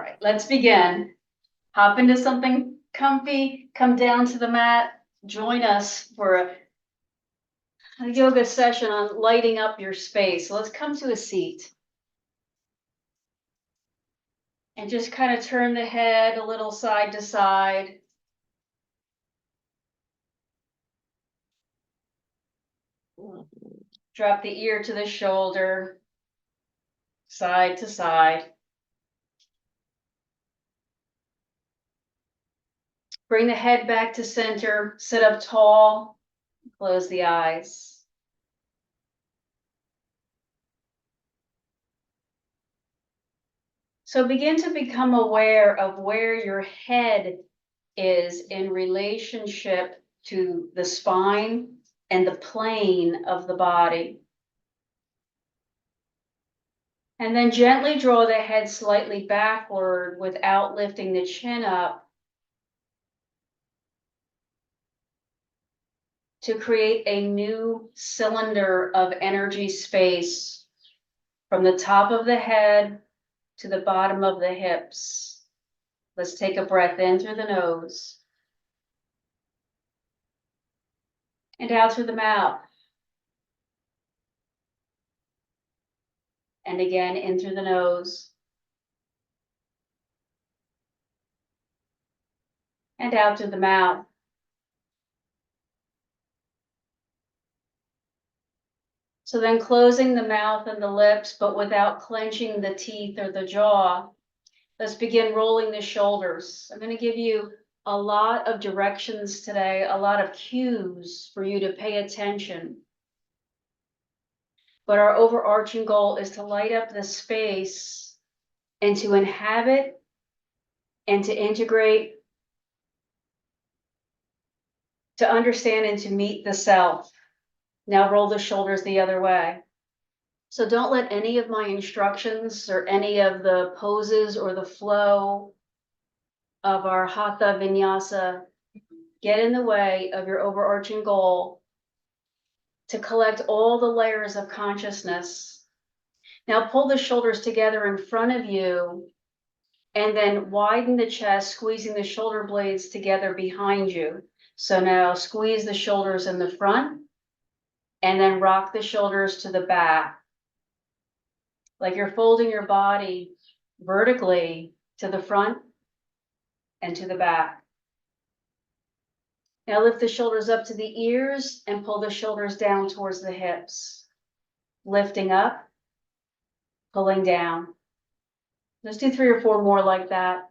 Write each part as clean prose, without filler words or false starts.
right, let's begin. Hop into something comfy, come down to the mat, join us for a yoga session on lighting up your space. So let's come to a seat. And just kind of turn the head a little side to side. Drop the ear to the shoulder, side to side. Bring the head back to center, sit up tall, close the eyes. So begin to become aware of where your head is in relationship to the spine and the plane of the body. And then gently draw the head slightly backward without lifting the chin up to create a new cylinder of energy space from the top of the head to the bottom of the hips. Let's take a breath in through the nose and out through the mouth. And again, in through the nose and out through the mouth. So then closing the mouth and the lips, but without clenching the teeth or the jaw, let's begin rolling the shoulders. I'm going to give you a lot of directions today, a lot of cues for you to pay attention. But our overarching goal is to light up the space and to inhabit and to integrate, to understand and to meet the self. Now roll the shoulders the other way. So don't let any of my instructions or any of the poses or the flow of our Hatha Vinyasa get in the way of your overarching goal to collect all the layers of consciousness. Now pull the shoulders together in front of you and then widen the chest, squeezing the shoulder blades together behind you. So now squeeze the shoulders in the front and then rock the shoulders to the back. Like you're folding your body vertically to the front and to the back. Now lift the shoulders up to the ears and pull the shoulders down towards the hips. Lifting up, pulling down. Let's do 3 or 4 more like that.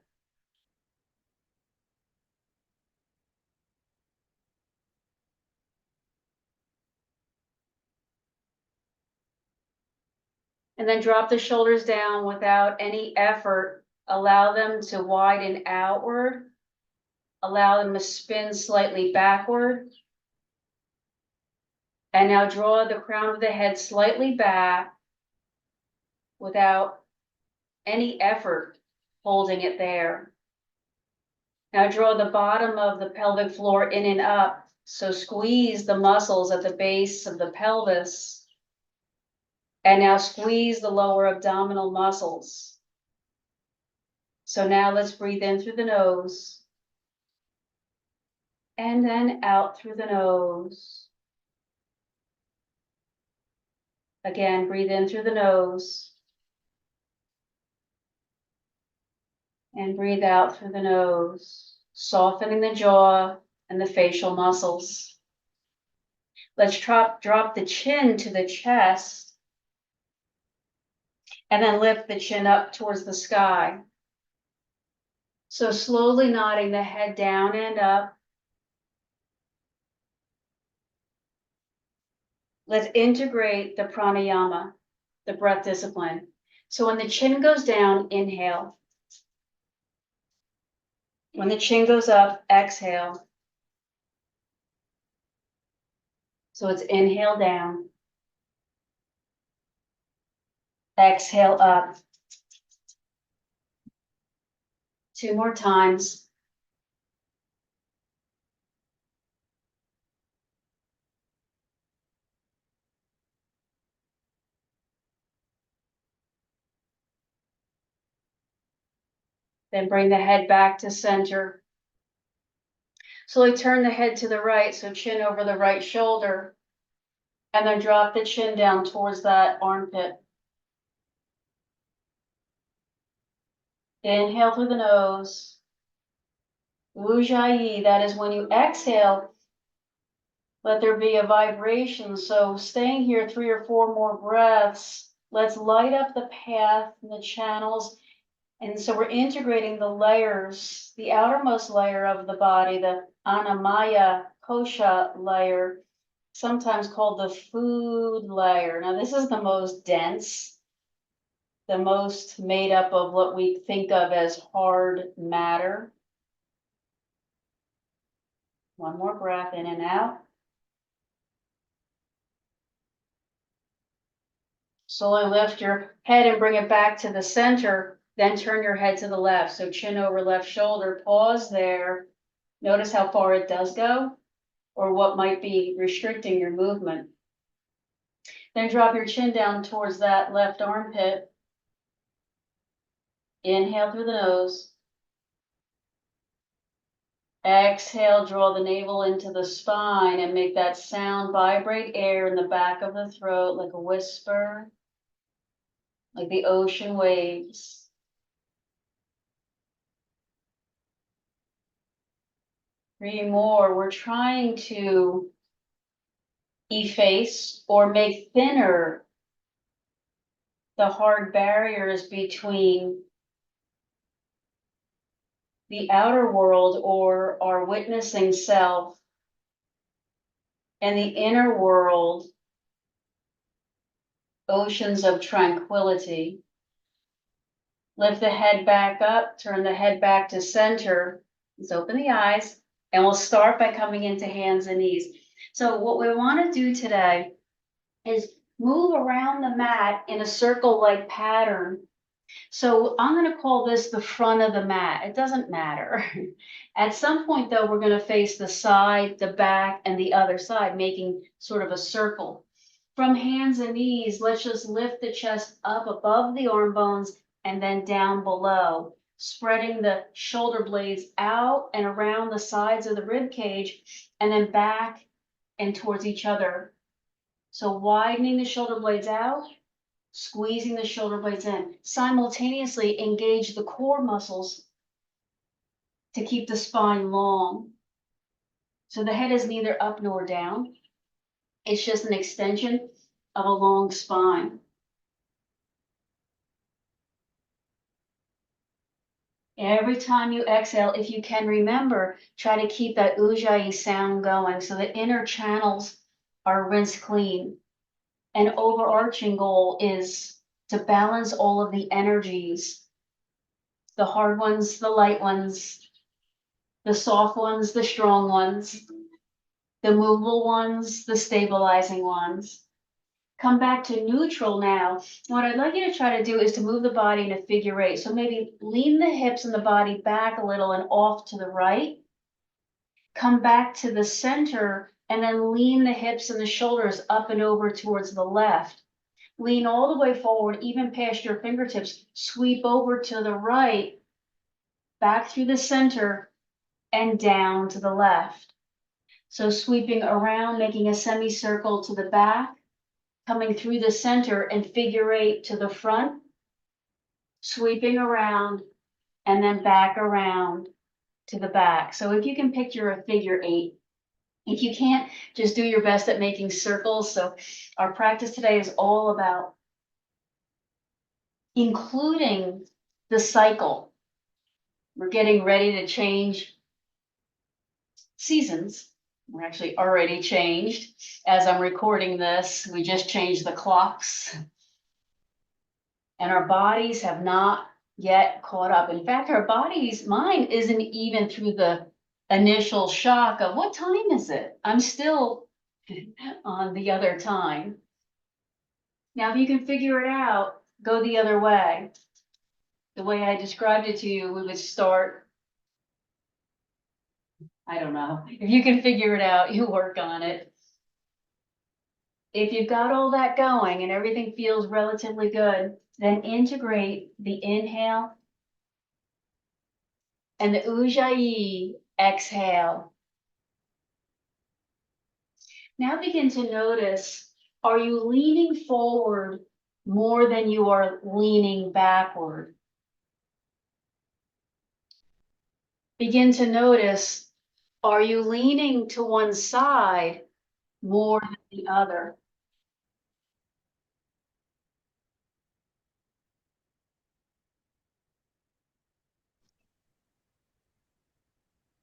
And then drop the shoulders down without any effort. Allow them to widen outward. Allow them to spin slightly backward. And now draw the crown of the head slightly back without any effort holding it there. Now draw the bottom of the pelvic floor in and up. So squeeze the muscles at the base of the pelvis. And now squeeze the lower abdominal muscles. So now let's breathe in through the nose. And then out through the nose. Again, breathe in through the nose. And breathe out through the nose, softening the jaw and the facial muscles. Let's drop the chin to the chest. And then lift the chin up towards the sky. So slowly nodding the head down and up. Let's integrate the pranayama, the breath discipline. So when the chin goes down, inhale. When the chin goes up, exhale. So it's inhale down. Exhale up. 2 more times. Then bring the head back to center. Slowly turn the head to the right, so chin over the right shoulder. And then drop the chin down towards that armpit. Inhale through the nose. Ujjayi, that is when you exhale, let there be a vibration. So staying here 3 or 4 more breaths, let's light up the path and the channels. And so we're integrating the layers, the outermost layer of the body, the Annamaya Kosha layer, sometimes called the food layer. Now this is the most dense, the most made up of what we think of as hard matter. One more breath in and out. Slowly lift your head and bring it back to the center. Then turn your head to the left. So chin over left shoulder. Pause there. Notice how far it does go or what might be restricting your movement. Then drop your chin down towards that left armpit. Inhale through the nose. Exhale, draw the navel into the spine and make that sound vibrate air in the back of the throat like a whisper, like the ocean waves. 3 more. We're trying to efface or make thinner the hard barriers between the outer world or our witnessing self and the inner world, oceans of tranquility. Lift the head back up, turn the head back to center. Let's open the eyes, and we'll start by coming into hands and knees. So what we want to do today is move around the mat in a circle-like pattern. So I'm going to call this the front of the mat. It doesn't matter. At some point, though, we're going to face the side, the back, and the other side, making sort of a circle. From hands and knees, let's just lift the chest up above the arm bones and then down below, spreading the shoulder blades out and around the sides of the rib cage, and then back and towards each other. So widening the shoulder blades out, squeezing the shoulder blades in. Simultaneously engage the core muscles to keep the spine long. So the head is neither up nor down. It's just an extension of a long spine. Every time you exhale, if you can remember, try to keep that ujjayi sound going so the inner channels are rinsed clean. An overarching goal is to balance all of the energies, the hard ones, the light ones, the soft ones, the strong ones, the movable ones, the stabilizing ones. Come back to neutral now. What I'd like you to try to do is to move the body in a figure 8. So maybe lean the hips and the body back a little and off to the right. Come back to the center and then lean the hips and the shoulders up and over towards the left. Lean all the way forward, even past your fingertips. Sweep over to the right, back through the center, and down to the left. So sweeping around, making a semicircle to the back, coming through the center and figure 8 to the front, sweeping around, and then back around to the back. So if you can picture a figure 8, if you can't, just do your best at making circles. So our practice today is all about including the cycle. We're getting ready to change seasons. We're actually already changed. As I'm recording this, we just changed the clocks. And our bodies have not yet caught up. In fact, our bodies, mine isn't even through the initial shock of what time is it? I'm still on the other time. Now, if you can figure it out, go the other way. The way I described it to you, we would start, I don't know. If you can figure it out, you work on it. If you've got all that going and everything feels relatively good, then integrate the inhale And the Ujjayi, exhale. Now begin to notice, are you leaning forward more than you are leaning backward? Begin to notice, are you leaning to one side more than the other?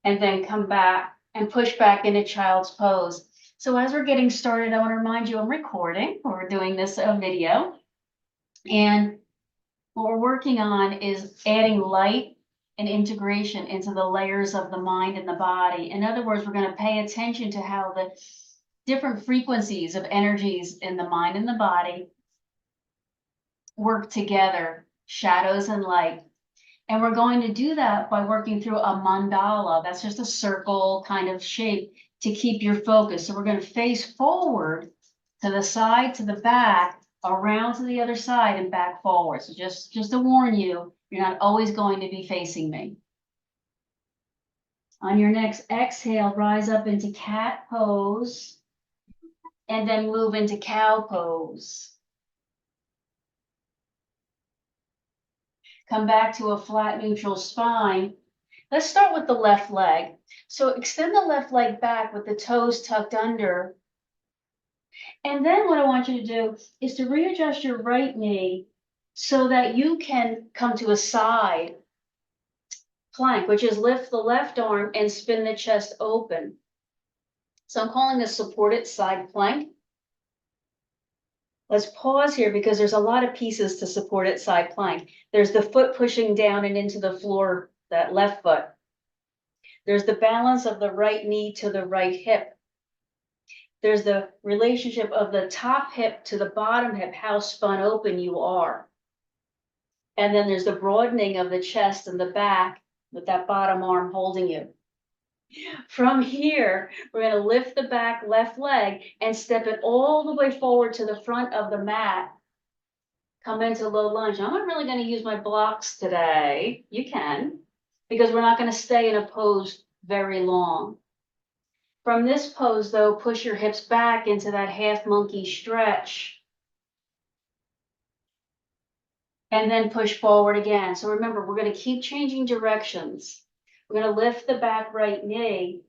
And then come back and push back into child's pose. So as we're getting started, I want to remind you I'm recording. We're doing this video. And what we're working on is adding light and integration into the layers of the mind and the body. In other words, we're going to pay attention to how the different frequencies of energies in the mind and the body work together, shadows and light. And we're going to do that by working through a mandala. That's just a circle kind of shape to keep your focus. So we're going to face forward to the side, to the back, around to the other side and back forward. So just to warn you, you're not always going to be facing me. On your next exhale, rise up into cat pose and then move into cow pose. Come back to a flat neutral spine. Let's start with the left leg. So extend the left leg back with the toes tucked under. And then what I want you to do is to readjust your right knee so that you can come to a side plank, which is lift the left arm and spin the chest open. So I'm calling this supported side plank. Let's pause here because there's a lot of pieces to supported side plank. There's the foot pushing down and into the floor, that left foot. There's the balance of the right knee to the right hip. There's the relationship of the top hip to the bottom hip, how spun open you are. And then there's the broadening of the chest and the back with that bottom arm holding you. From here, we're going to lift the back left leg and step it all the way forward to the front of the mat. Come into low lunge. I'm not really going to use my blocks today. You can, because we're not going to stay in a pose very long. From this pose, though, push your hips back into that half monkey stretch. And then push forward again. So remember, we're going to keep changing directions. We're going to lift the back right knee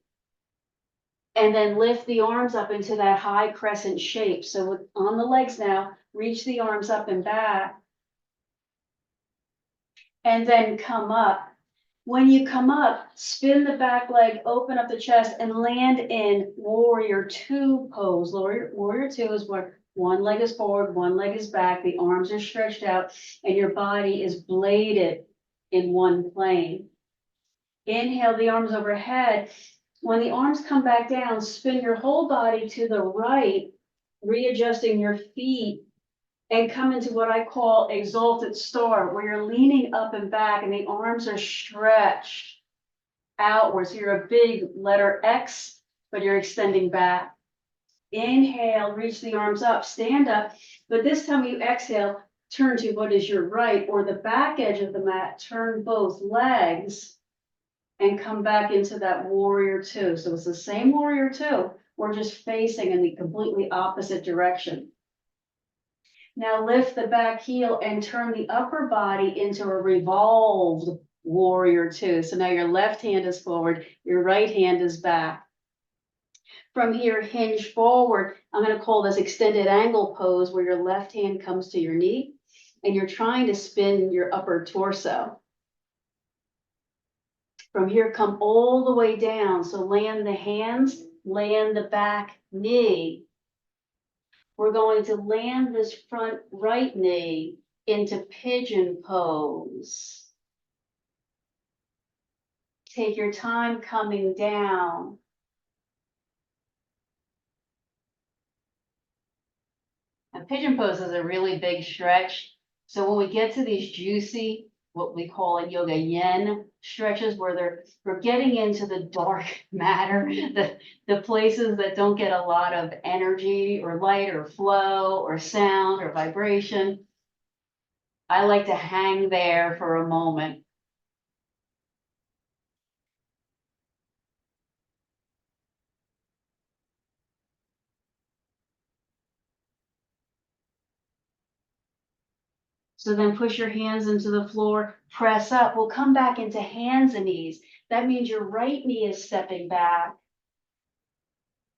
and then lift the arms up into that high crescent shape. So on the legs now, reach the arms up and back. And then come up. When you come up, spin the back leg, open up the chest, and land in warrior two pose. Warrior two is where one leg is forward, one leg is back, the arms are stretched out, and your body is bladed in one plane. Inhale the arms overhead. When the arms come back down, spin your whole body to the right, readjusting your feet, and come into what I call exalted star, where you're leaning up and back and the arms are stretched outwards. So you're a big letter X, but you're extending back. Inhale, reach the arms up, stand up, but this time you exhale, turn to what is your right or the back edge of the mat, turn both legs and come back into that warrior two. So it's the same warrior two, we're just facing in the completely opposite direction. Now lift the back heel and turn the upper body into a revolved warrior two. So now your left hand is forward, your right hand is back. From here, hinge forward. I'm going to call this extended angle pose, where your left hand comes to your knee and you're trying to spin your upper torso. From here, come all the way down. So land the hands, land the back knee. We're going to land this front right knee into pigeon pose. Take your time coming down. And pigeon pose is a really big stretch. So when we get to these juicy, what we call in yoga yin stretches, where we're getting into the dark matter, the places that don't get a lot of energy or light or flow or sound or vibration, I like to hang there for a moment. So then push your hands into the floor, press up. We'll come back into hands and knees. That means your right knee is stepping back.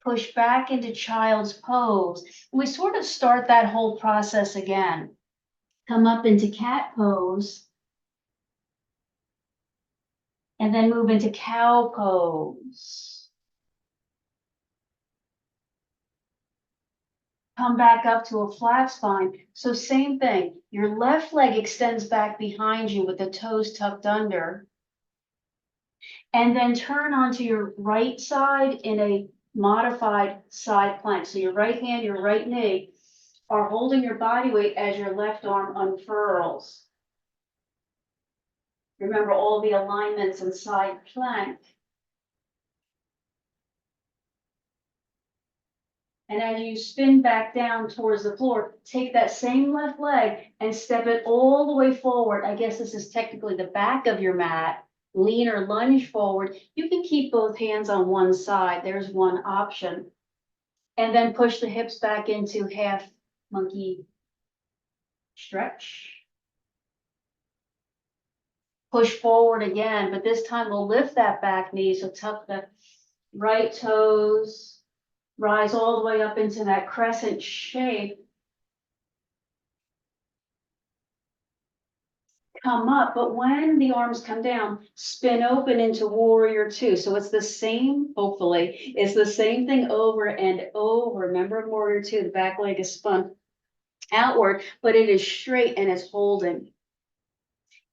Push back into child's pose. We sort of start that whole process again. Come up into cat pose. And then move into cow pose. Come back up to a flat spine. So same thing. Your left leg extends back behind you with the toes tucked under. And then turn onto your right side in a modified side plank. So your right hand, your right knee are holding your body weight as your left arm unfurls. Remember all the alignments in side plank. And as you spin back down towards the floor, take that same left leg and step it all the way forward. I guess this is technically the back of your mat. Lean or lunge forward. You can keep both hands on one side. There's one option. And then push the hips back into half monkey stretch. Push forward again, but this time we'll lift that back knee. So tuck the right toes, rise all the way up into that crescent shape. Come up, but when the arms come down, spin open into warrior two. So it's the same, hopefully, it's the same thing over and over. Remember in warrior two, the back leg is spun outward, but it is straight and it's holding.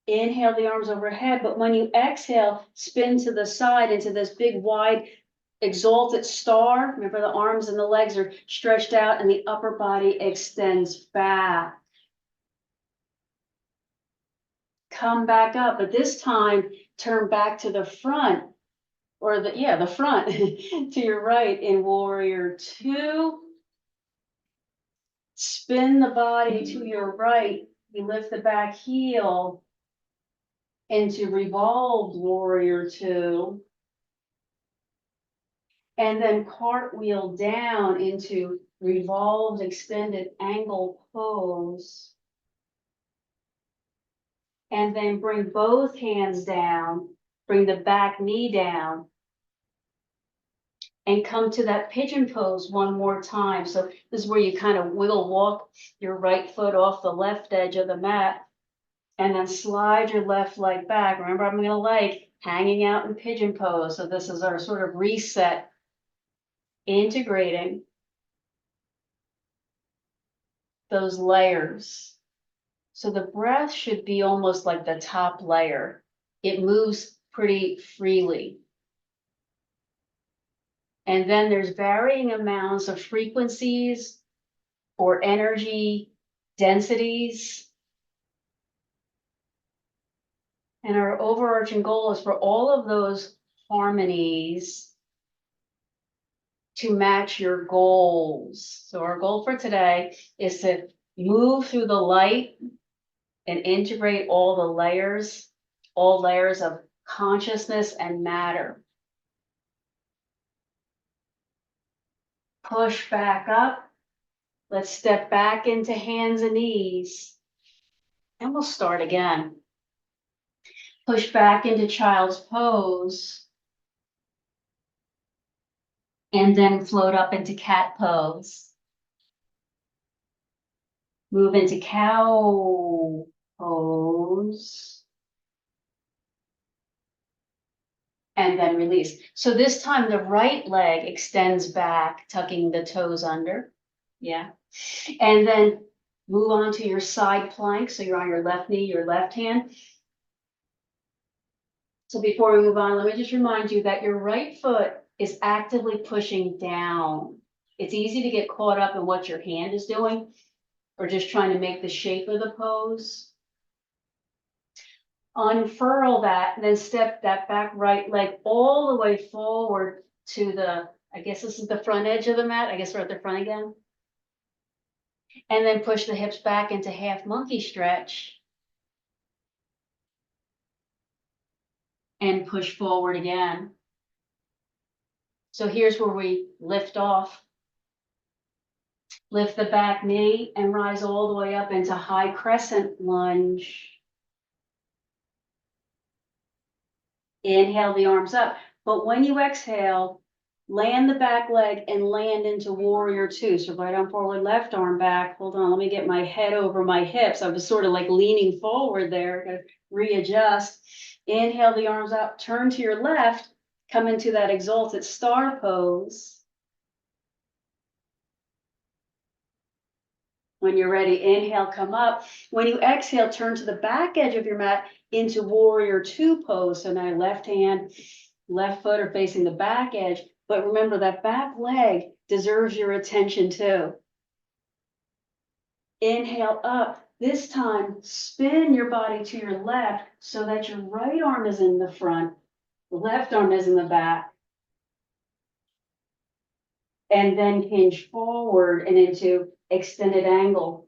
Inhale the arms overhead, but when you exhale, spin to the side into this big wide exalted star. Remember the arms and the legs are stretched out and the upper body extends back. Come back up, but this time turn back to the front, or the front to your right in warrior two. Spin the body to your right. You lift the back heel into revolved warrior two. And then cartwheel down into revolved extended angle pose. And then bring both hands down, bring the back knee down, and come to that pigeon pose one more time. So this is where you kind of wiggle walk your right foot off the left edge of the mat, and then slide your left leg back. Remember, I'm gonna like hanging out in pigeon pose. So this is our sort of reset, integrating those layers. So the breath should be almost like the top layer. It moves pretty freely. And then there's varying amounts of frequencies or energy densities. And our overarching goal is for all of those harmonies to match your goals. So our goal for today is to move through the light and integrate all layers of consciousness and matter. Push back up. Let's step back into hands and knees. And we'll start again. Push back into child's pose. And then float up into cat pose. Move into cow pose. And then release. So this time the right leg extends back, tucking the toes under. Yeah. And then move on to your side plank. So you're on your left knee, your left hand. So before we move on, let me just remind you that your right foot is actively pushing down. It's easy to get caught up in what your hand is doing or just trying to make the shape of the pose. Unfurl that, and then step that back right leg all the way forward to the, I guess this is the front edge of the mat. I guess we're at the front again. And then push the hips back into half monkey stretch. And push forward again. So here's where we lift off. Lift the back knee and rise all the way up into high crescent lunge. Inhale the arms up, but when you exhale, land the back leg and land into warrior two. So right arm forward, left arm back. Hold on, let me get my head over my hips. I was sort of like leaning forward there, gotta readjust. Inhale the arms up, turn to your left, come into that exalted star pose. When you're ready, inhale, come up. When you exhale, turn to the back edge of your mat into warrior two pose. So now left hand, left foot are facing the back edge. But remember that back leg deserves your attention too. Inhale up. This time, spin your body to your left so that your right arm is in the front, the left arm is in the back. And then hinge forward and into extended angle.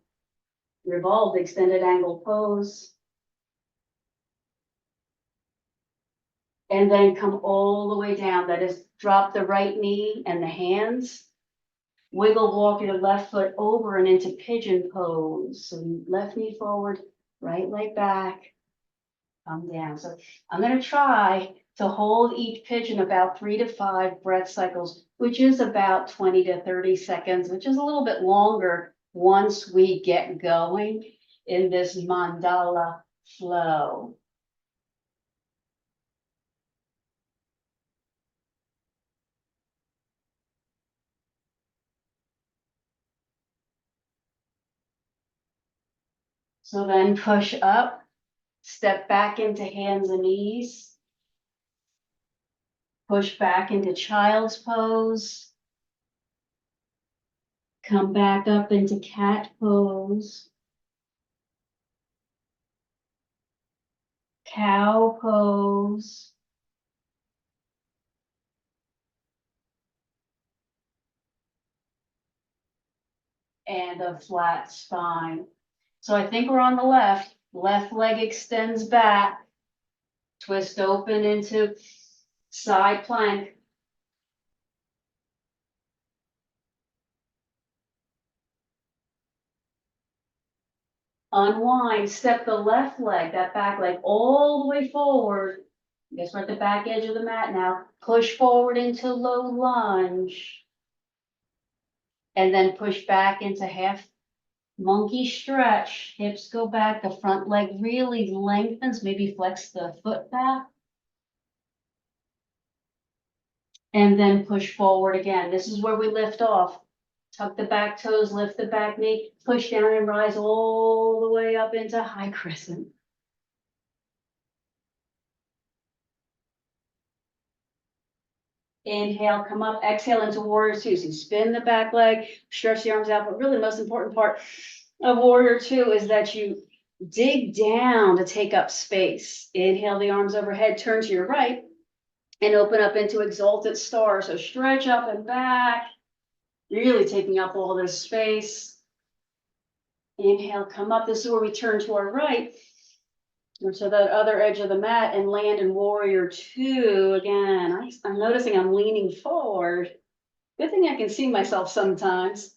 Revolved extended angle pose. And then come all the way down. That is, drop the right knee and the hands. Wiggle, walk your left foot over and into pigeon pose. So left knee forward, right leg back, come down. So I'm going to try to hold each pigeon about 3 to 5 breath cycles, which is about 20 to 30 seconds, which is a little bit longer once we get going in this mandala flow. So then push up, step back into hands and knees, push back into child's pose, come back up into cat pose, cow pose, and a flat spine. So I think we're on the left. Left leg extends back, twist open into side plank. Unwind, step the left leg, that back leg, all the way forward. I guess we're at the back edge of the mat now. Push forward into low lunge. And then push back into half monkey stretch. Hips go back, the front leg really lengthens, maybe flex the foot back. And then push forward again. This is where we lift off. Tuck the back toes, lift the back knee, push down and rise all the way up into high crescent. Inhale, come up, exhale into warrior two. So you spin the back leg, stretch the arms out, but really the most important part of warrior two is that you dig down to take up space. Inhale the arms overhead, turn to your right, and open up into exalted star. So stretch up and back, really taking up all this space. Inhale, come up. This is where we turn to our right, or to that other edge of the mat, and land in warrior two. Again, I'm noticing I'm leaning forward. Good thing I can see myself sometimes.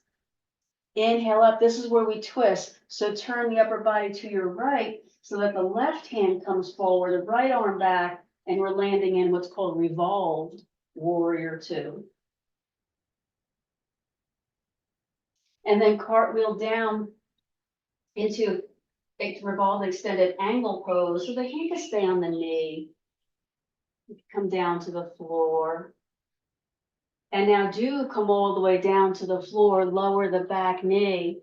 Inhale up. This is where we twist. So turn the upper body to your right so that the left hand comes forward, the right arm back, and we're landing in what's called revolved warrior two. And then cartwheel down into a revolved extended angle pose. So the hand can stay on the knee. Come down to the floor. And now do come all the way down to the floor, lower the back knee.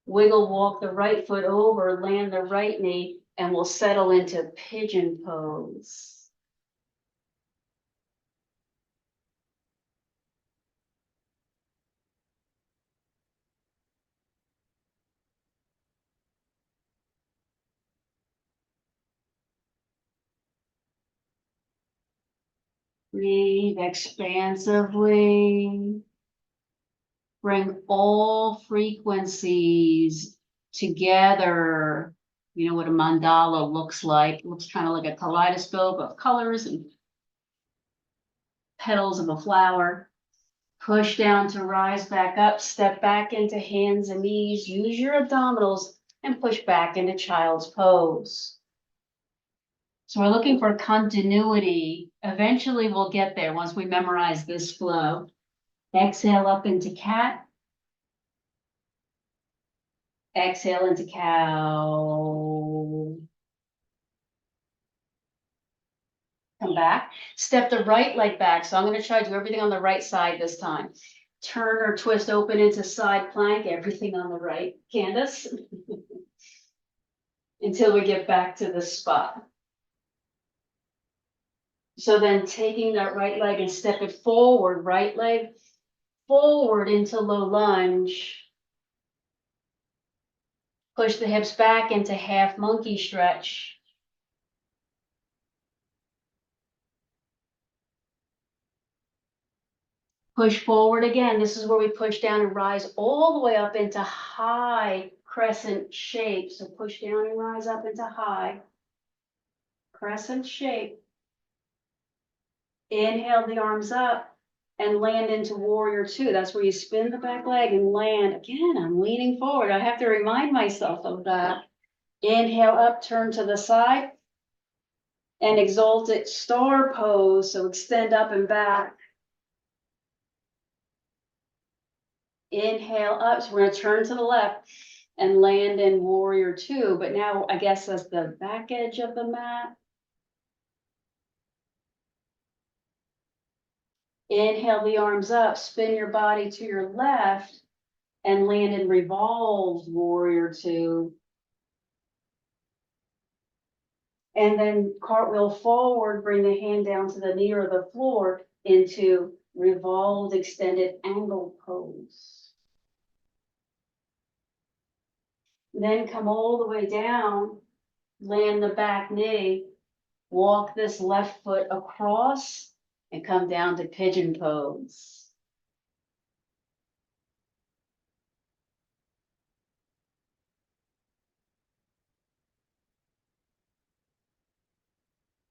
Wiggle, walk the right foot over, land the right knee, and we'll settle into pigeon pose. Breathe expansively. Bring all frequencies together. You know what a mandala looks like. It looks kind of like a kaleidoscope of colors and petals of a flower. Push down to rise back up, step back into hands and knees, use your abdominals and push back into child's pose. So we're looking for continuity. Eventually we'll get there once we memorize this flow. Exhale up into cat. Exhale into cow. Come back. Step the right leg back. So I'm going to try to do everything on the right side this time. Turn or twist open into side plank, everything on the right. Candace. Until we get back to this spot. So then taking that right leg and step it forward, right leg forward into low lunge. Push the hips back into half monkey stretch. Push forward again. This is where we push down and rise all the way up into high crescent shape. So push down and rise up into high crescent shape. Inhale the arms up and land into warrior two. That's where you spin the back leg and land. Again, I'm leaning forward. I have to remind myself of that. Inhale up, turn to the side and exalted star pose. So extend up and back. Inhale up, so we're going to turn to the left and land in warrior two, but now I guess that's the back edge of the mat. Inhale the arms up, spin your body to your left and land in revolved warrior two. And then cartwheel forward, bring the hand down to the knee or the floor into revolved extended angle pose. Then come all the way down, land the back knee, walk this left foot across and come down to pigeon pose.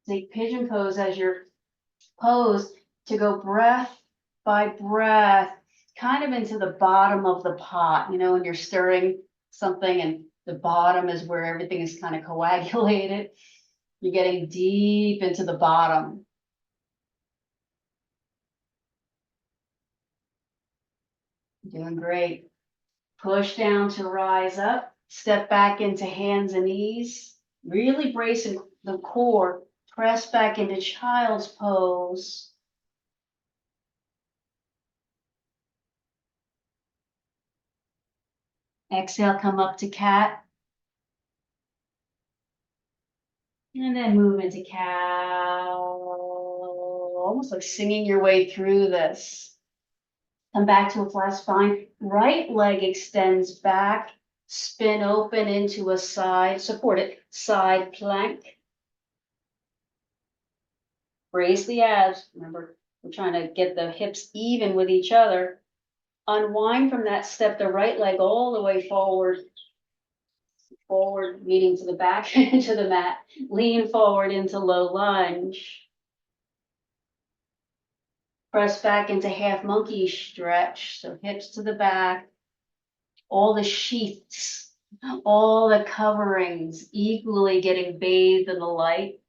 Take pigeon pose as your pose to go breath by breath, kind of into the bottom of the pot, you know, when you're stirring something and the bottom is where everything is kind of coagulated. You're getting deep into the bottom. Doing great. Push down to rise up, step back into hands and knees, really bracing the core, press back into child's pose. Exhale, come up to cat. And then move into cow. Almost like singing your way through this. Come back to a flat spine. Right leg extends back. Spin open into a side, support it, side plank. Brace the abs. Remember, we're trying to get the hips even with each other. Unwind from that, step the right leg all the way forward. Forward, meeting to the back, into the mat. Lean forward into low lunge. Press back into half monkey stretch. So hips to the back. All the sheaths, all the coverings equally getting bathed in the light.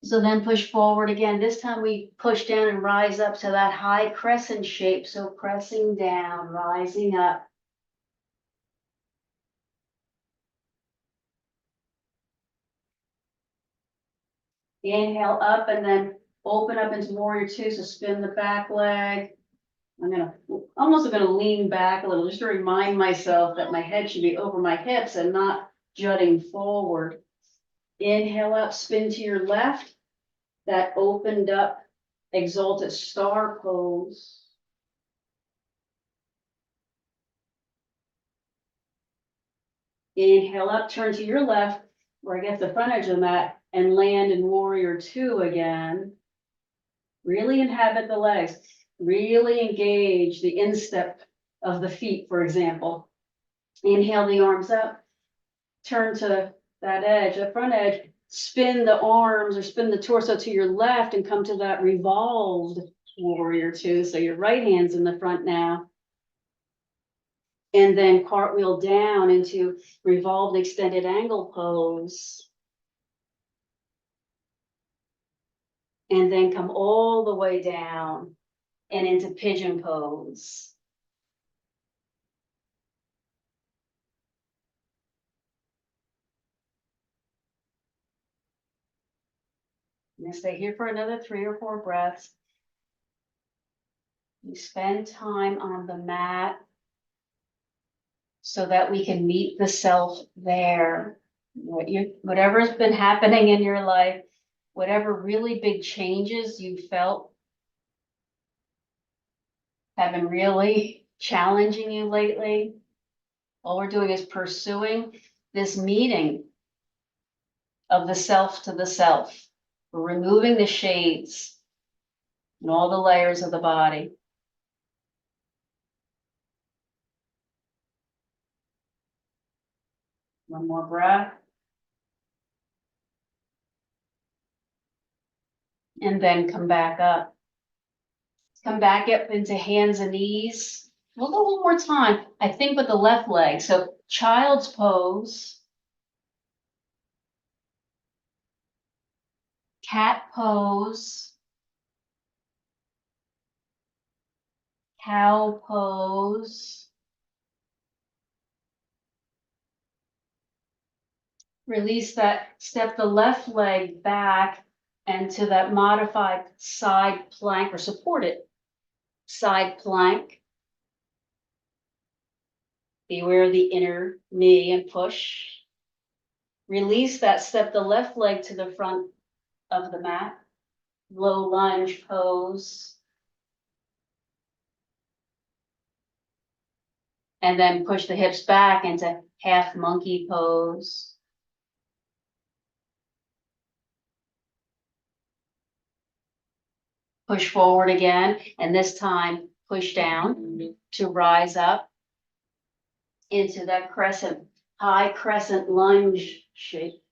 So then push forward again. This time we push down and rise up to that high crescent shape. So pressing down, rising up. Inhale up and then open up into warrior two. So spin the back leg. I'm almost gonna lean back a little just to remind myself that my head should be over my hips and not jutting forward. Inhale up, spin to your left. That opened up exalted star pose. Inhale up, turn to your left, where I get the front edge of the mat, and land in warrior two again. Really inhabit the legs. Really engage the instep of the feet, for example. Inhale the arms up, turn to that edge, the front edge, spin the arms or spin the torso to your left and come to that revolved warrior two. So your right hand's in the front now. And then cartwheel down into revolved extended angle pose. And then come all the way down and into pigeon pose. And stay here for another 3 or 4 breaths. You spend time on the mat so that we can meet the self there. Whatever's been happening in your life, whatever really big changes you felt have been really challenging you lately, all we're doing is pursuing this meeting of the self to the self. We're removing the shades and all the layers of the body. One more breath. And then come back up. Come back up into hands and knees. We'll go one more time, I think with the left leg. So child's pose, cat pose, cow pose. Release that, step the left leg back and to that modified side plank or supported side plank. Be aware of the inner knee and push. Release that, step the left leg to the front of the mat. Low lunge pose. And then push the hips back into half monkey pose. Push forward again, and this time push down to rise up into that crescent, high crescent lunge shape.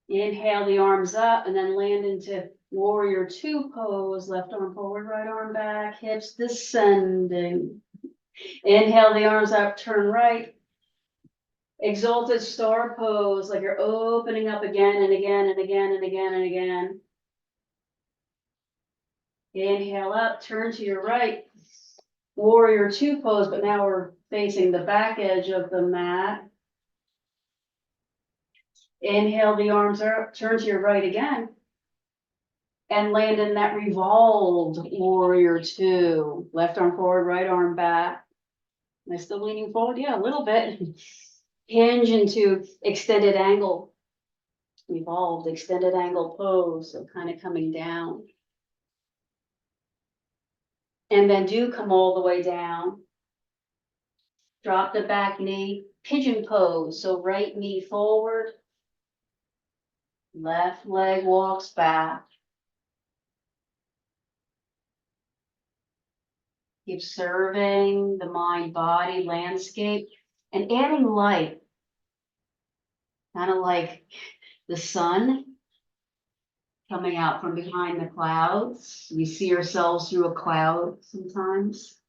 Inhale the arms up and then land into warrior two pose. Left arm forward, right arm back, hips descending. Inhale the arms up, turn right. Exalted star pose, like you're opening up again and again and again and again and again. Inhale up, turn to your right. Warrior two pose, but now we're facing the back edge of the mat. Inhale the arms up, turn to your right again. And land in that revolved warrior two. Left arm forward, right arm back. Am I still leaning forward? Yeah, a little bit. Hinge into extended angle. Revolved extended angle pose, so kind of coming down. And then do come all the way down. Drop the back knee, pigeon pose. So right knee forward, left leg walks back. Keep observing the mind-body landscape and adding light, kind of like the sun coming out from behind the clouds. We see ourselves through a cloud sometimes.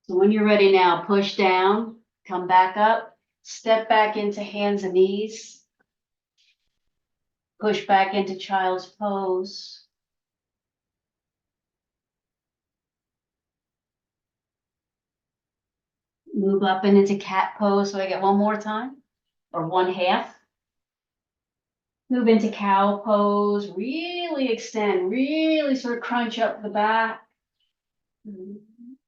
So when you're ready now, push down, come back up, step back into hands and knees, push back into child's pose. Move up and into cat pose. So I get one more time, or one half. Move into cow pose, really extend, really sort of crunch up the back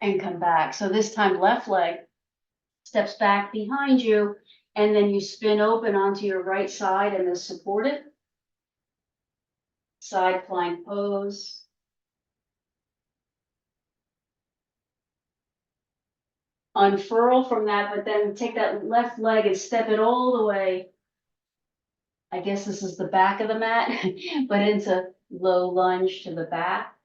and come back. So this time left leg steps back behind you and then you spin open onto your right side and then support it. Side plank pose. unfurl from that, but then take that left leg and step it all the way. I guess this is the back of the mat, but into low lunge to the back.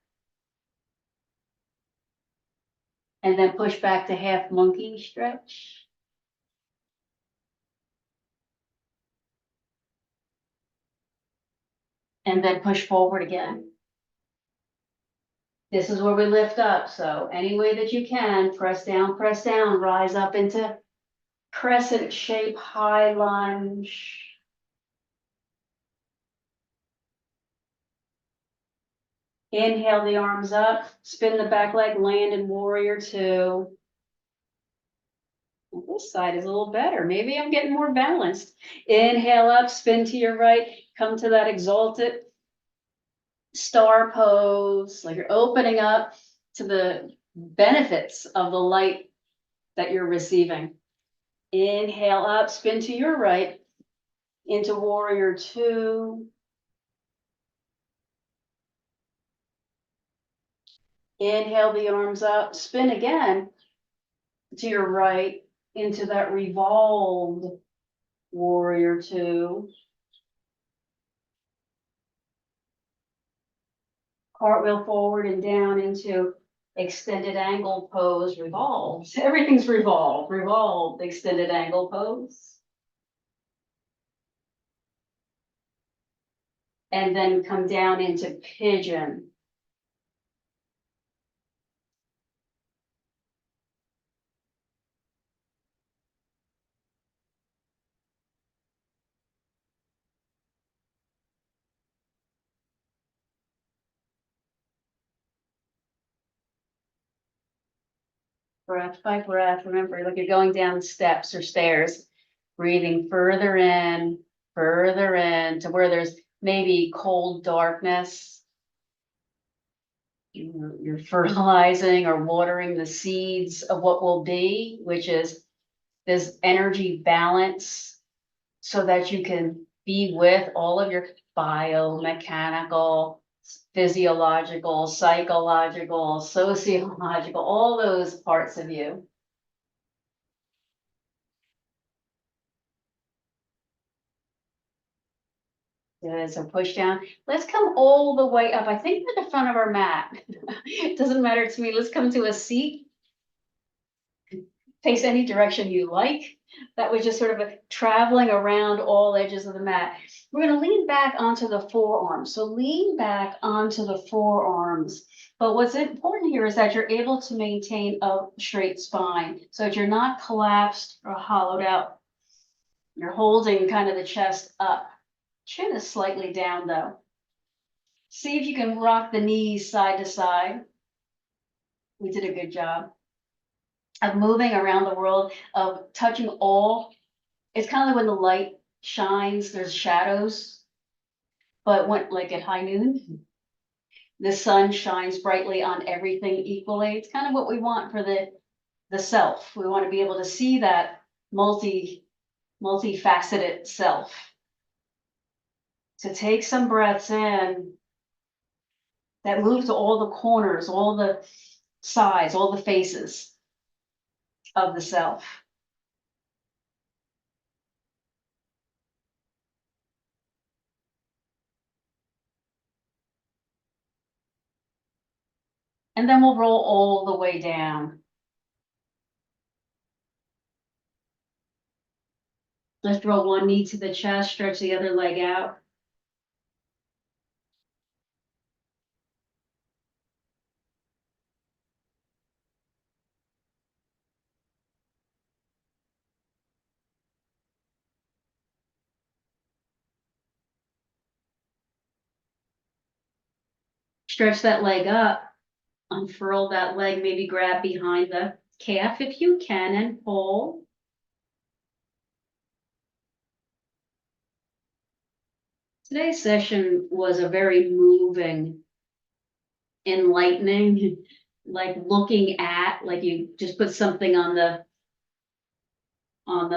And then push back to half monkey stretch. And then push forward again. This is where we lift up. So any way that you can, press down, rise up into crescent shape, high lunge. Inhale the arms up, spin the back leg, land in warrior two. This side is a little better. Maybe I'm getting more balanced. Inhale up, spin to your right, come to that exalted star pose, like you're opening up to the benefits of the light that you're receiving. Inhale up, spin to your right into warrior two. Inhale the arms up, spin again to your right into that revolved warrior two. Cartwheel forward and down into extended angle pose, revolves. Everything's revolved, extended angle pose. And then come down into pigeon. Breath by breath, remember, like you're going down steps or stairs, breathing further in to where there's maybe cold darkness. You're fertilizing or watering the seeds of what will be, which is this energy balance, so that you can be with all of your biomechanical, physiological, psychological, sociological, all those parts of you. Good, so push down. Let's come all the way up. I think we're at the front of our mat. It doesn't matter to me. Let's come to a seat. Face any direction you like. That was just sort of traveling around all edges of the mat. We're going to lean back onto the forearms. So lean back onto the forearms. But what's important here is that you're able to maintain a straight spine so that you're not collapsed or hollowed out. You're holding kind of the chest up. Chin is slightly down though. See if you can rock the knees side to side. We did a good job of moving around the world, of touching all. It's kind of like when the light shines, there's shadows, but when, like at high noon, the sun shines brightly on everything equally. It's kind of what we want for the self. We want to be able to see that multifaceted self. So take some breaths in that move to all the corners, all the sides, all the faces of the self. And then we'll roll all the way down. Let's roll one knee to the chest, stretch the other leg out. Stretch that leg up, unfurl that leg, maybe grab behind the calf if you can and pull. Today's session was a very moving, enlightening, like looking at, like you just put something on the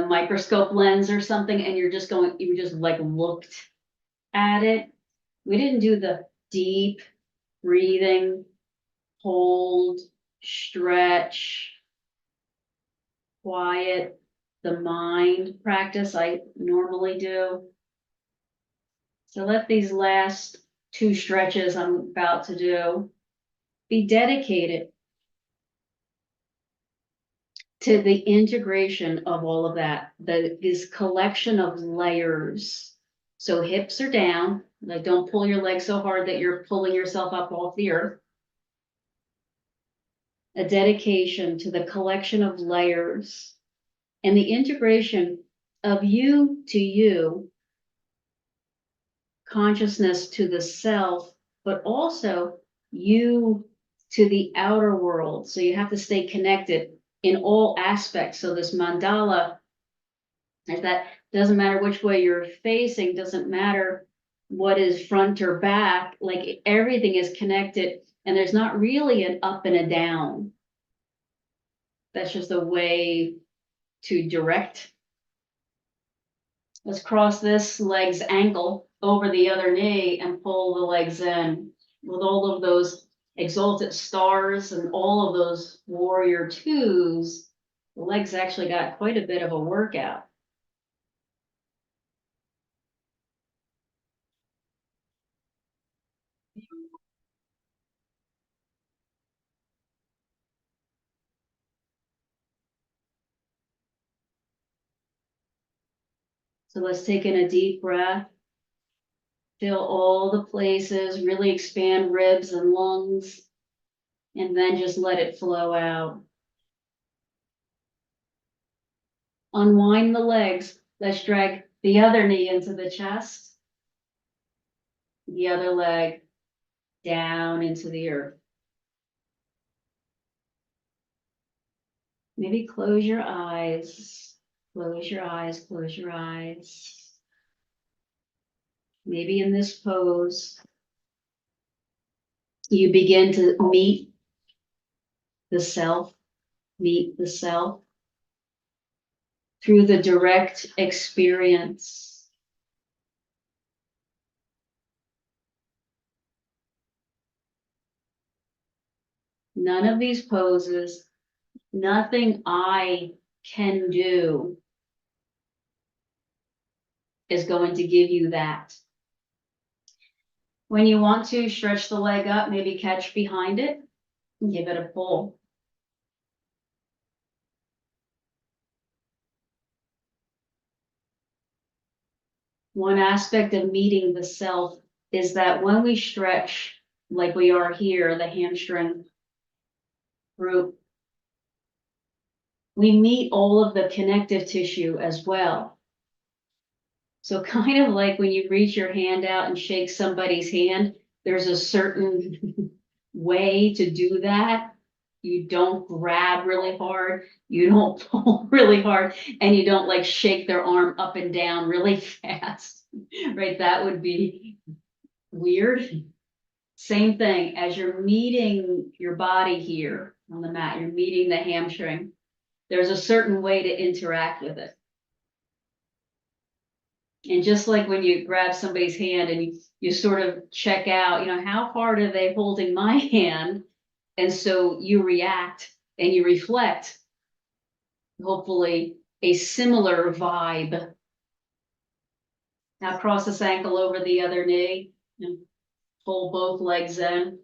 microscope lens or something, and you just like looked at it. We didn't do the deep breathing, hold, stretch, quiet the mind practice I normally do. So let these last two stretches I'm about to do be dedicated to the integration of all of that, this collection of layers. So hips are down, like don't pull your legs so hard that you're pulling yourself up off the earth. A dedication to the collection of layers and the integration of you to you, consciousness to the self, but also you to the outer world. So you have to stay connected in all aspects. So this mandala, is that doesn't matter which way you're facing, doesn't matter what is front or back, like everything is connected and there's not really an up and a down. That's just a way to direct. Let's cross this leg's ankle over the other knee and pull the legs in with all of those exalted stars and all of those warrior twos. The legs actually got quite a bit of a workout. So let's take in a deep breath. Fill all the places, really expand ribs and lungs, and then just let it flow out. Unwind the legs. Let's drag the other knee into the chest, the other leg down into the earth. Maybe close your eyes, close your eyes, close your eyes. Maybe in this pose, you begin to meet the self, meet the self through the direct experience. None of these poses, nothing I can do is going to give you that. When you want to stretch the leg up, maybe catch behind it and give it a pull. One aspect of meeting the self is that when we stretch, like we are here, the hamstring group, we meet all of the connective tissue as well. So kind of like when you reach your hand out and shake somebody's hand, there's a certain way to do that. You don't grab really hard, you don't pull really hard, and you don't like shake their arm up and down really fast, right? That would be weird. Same thing as you're meeting your body here on the mat, you're meeting the hamstring. There's a certain way to interact with it. And just like when you grab somebody's hand and you sort of check out, how hard are they holding my hand? And so you react and you reflect, hopefully a similar vibe. Now cross this ankle over the other knee and pull both legs in.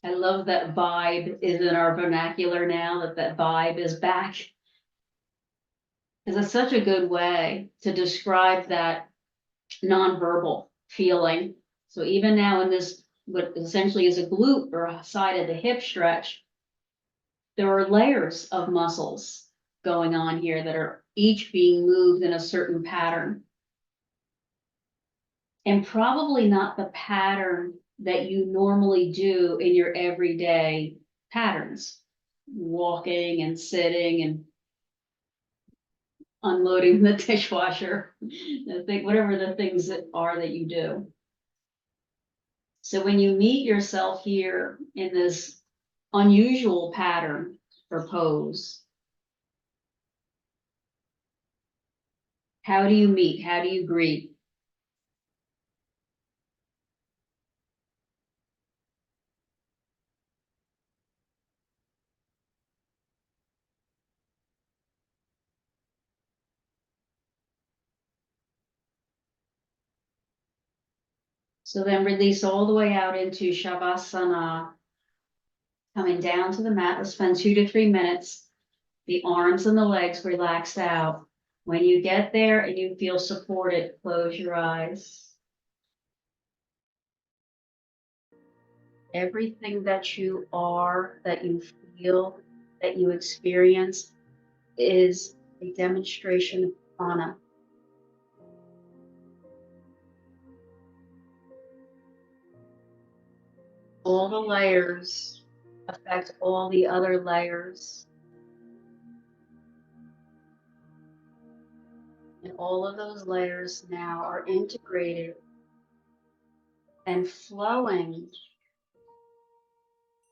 I love that vibe is in our vernacular now, that vibe is back. Because it's such a good way to describe that nonverbal feeling. So even now in this, what essentially is a glute or a side of the hip stretch, there are layers of muscles going on here that are each being moved in a certain pattern. And probably not the pattern that you normally do in your everyday patterns, walking and sitting and unloading the dishwasher, whatever the things that are that you do. So when you meet yourself here in this unusual pattern or pose, how do you meet? How do you greet? So then release all the way out into Shavasana. Coming down to the mat, let's spend 2 to 3 minutes. The arms and the legs relaxed out. When you get there and you feel supported, close your eyes. Everything that you are, that you feel, that you experience is a demonstration of prana. All the layers affect all the other layers. And all of those layers now are integrated and flowing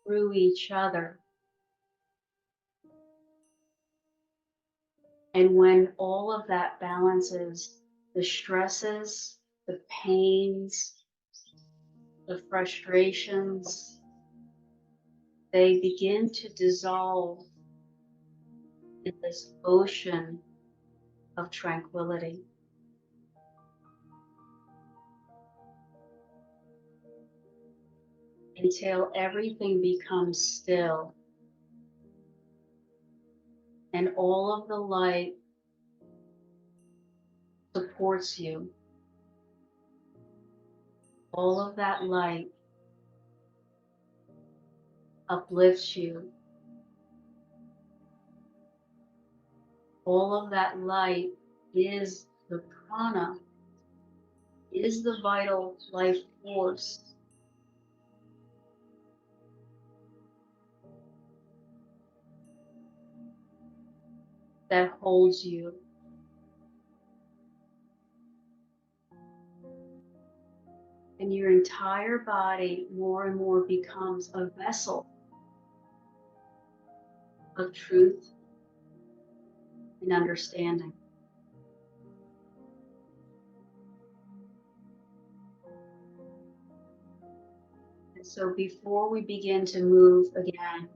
through each other. And when all of that balances, the stresses, the pains, the frustrations, they begin to dissolve in this ocean of tranquility. Until everything becomes still and all of the light supports you. All of that light uplifts you. All of that light is the prana, is the vital life force that holds you. And your entire body more and more becomes a vessel of truth and understanding. And so before we begin to move again,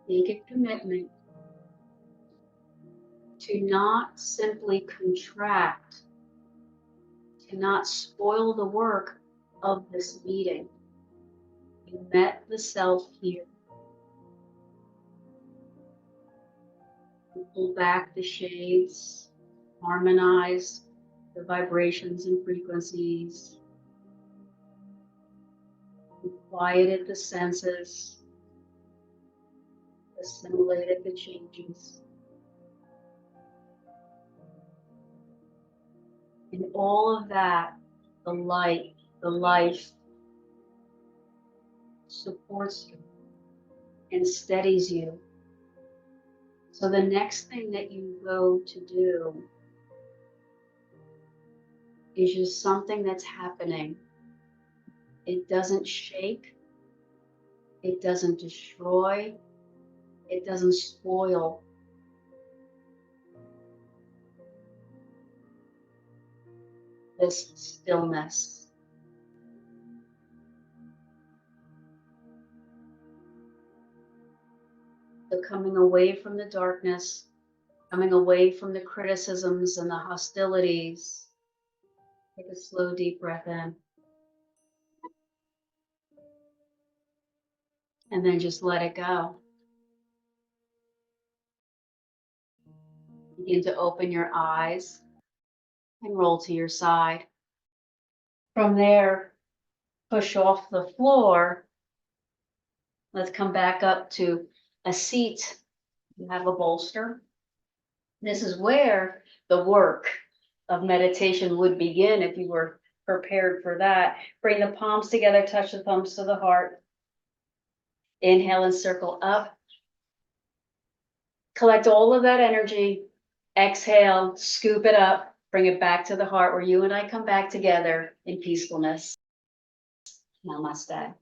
make a commitment to not simply contract, to not spoil the work of this meeting. You met the self here. You pull back the shades, harmonize the vibrations and frequencies. You quieted the senses, assimilated the changes. In all of that, the light, the life supports you and steadies you. So the next thing that you go to do is just something that's happening. It doesn't shake, it doesn't destroy, it doesn't spoil. This stillness. So coming away from the darkness, coming away from the criticisms and the hostilities. Take a slow, deep breath in. And then just let it go. Begin to open your eyes and roll to your side. From there, push off the floor. Let's come back up to a seat. You have a bolster. This is where the work of meditation would begin if you were prepared for that. Bring the palms together, touch the thumbs to the heart. Inhale and circle up. Collect all of that energy. Exhale, scoop it up, bring it back to the heart where you and I come back together in peacefulness. Namaste.